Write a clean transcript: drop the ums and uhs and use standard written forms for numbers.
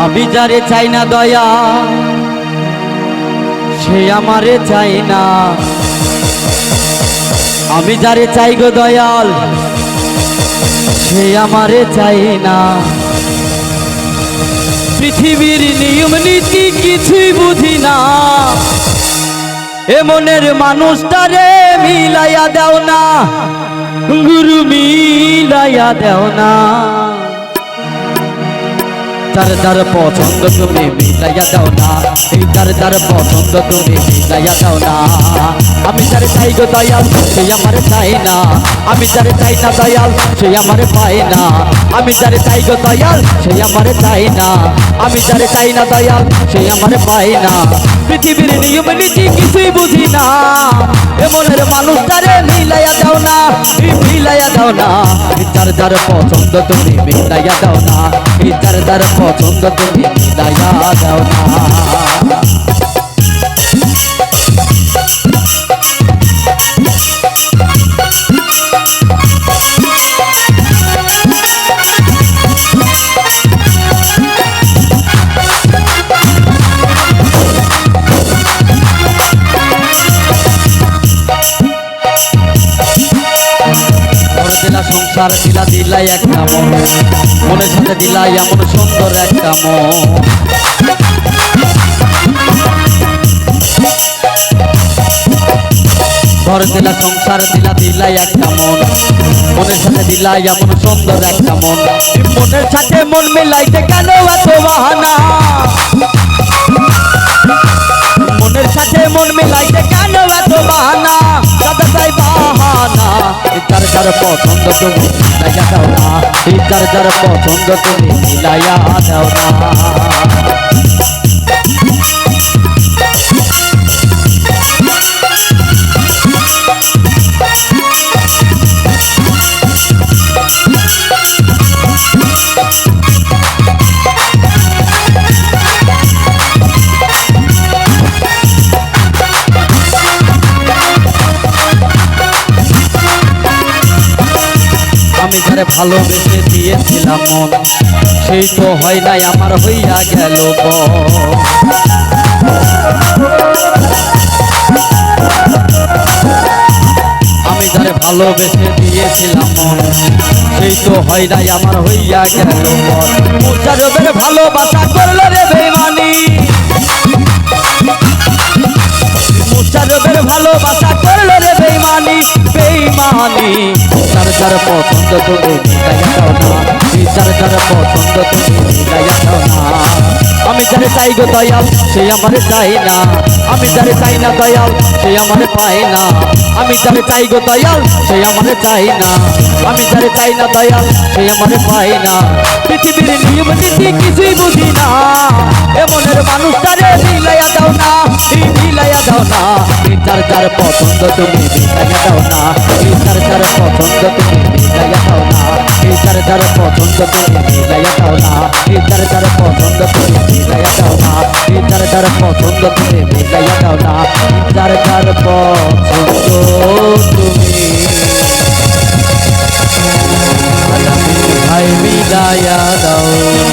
আমি যারে চাই না দয়া সে আমারে চাই না। আমি যারে চাই গো দয়াল সে আমারে চাই না। পৃথিবীর নিয়ম নীতি কিছুই বুঝি না, এ মনের মানুষটারে মিলাইয়া দাও না, গুরু মিলাইয়া দাও না। যার যার পছন্দ তুমি মিলাইয়া দাও না, এই যার যার পছন্দ তুমি মিলাইয়া দাও না। আমি যারে চাই গো দয়াল সে আমারে চাই না, আমি যারে চাই না দয়াল সে আমারে পায় না। আমি যারে চাই গো দয়াল সে আমারে চাই না, আমি যারে চাই না দয়াল সে আমারে পায় না। পৃথিবীর নিয়ম নীতি কিছুই বুঝি না, এ মনের মানুষটারে মিলাইয়া দাও না, মিলাইয়া দাও না। যার যার পছন্দ তুমি মিলাইয়া দাও না, যার যার পছন্দ তুমি মিলাইয়া দাও না। সংসার দিলা দিলাই একটা মন, মনের সাথে দিলাই এমন সুন্দর একটা মন। ঘর দিলা সংসার দিলা দিলাই একটা মন, মনের সাথে দিলাই এমন সুন্দর একটা মন। মনের সাথে মন মিলাইতে কেন এত বাহানা, মনের সাথে মন মিলাইতে কেন এত বাহানা, দাদা তাই বাহানা। যার যার পছন্দ তুমি মিলাইয়া দাও না, যার যার পছন্দ তুমি মিলাইয়া দাও না। আমি যারে ভালোবেসে দিয়েছিলাম মন, সেই তো হয় নাই আমার হইয়া গেল বন। আমি যারে ভালোবেসে দিয়েছিলাম মন, সেই তো হয় নাই আমার হইয়া গেল বন। মুজারবের ভালোবাসা করলো রে বেঈমানি, মুজারবের ভালোবাসা করলো রে বেঈমানি, বেঈমানি। যার যার পছন্দ তুমি মিলাইয়া দাও না, যার যার পছন্দ তুমি মিলাইয়া দাও না। আমি যারে চাই গো দয়াল সে আমারে চাই না, আমি যারে চাই না দয়াল সে আমারে পায় না। আমি যারে চাই গো দয়াল সে আমারে চাই না, আমি যারে চাই না দয়াল সে আমারে পায় না। পৃথিবীর নিয়ম নীতি কিছুই বুঝি না, এ মনের মানুষটারে মিলাইয়া দাও না, মিলাইয়া দাও না। যার যার পছন্দ তুমি মিলাইয়া দাও না, যার যার পছন্দ তুমি মিলাইয়া দাও না, যার যার পছন্দ তুমি মিলাইয়া দাও না, যার যার পছন্দ তুমি মিলাইয়া দাও না, যার যার পছন্দ তুমি মিলাইয়া দাও না, যার যার পছন্দ তুমি মিলাইয়া দাও।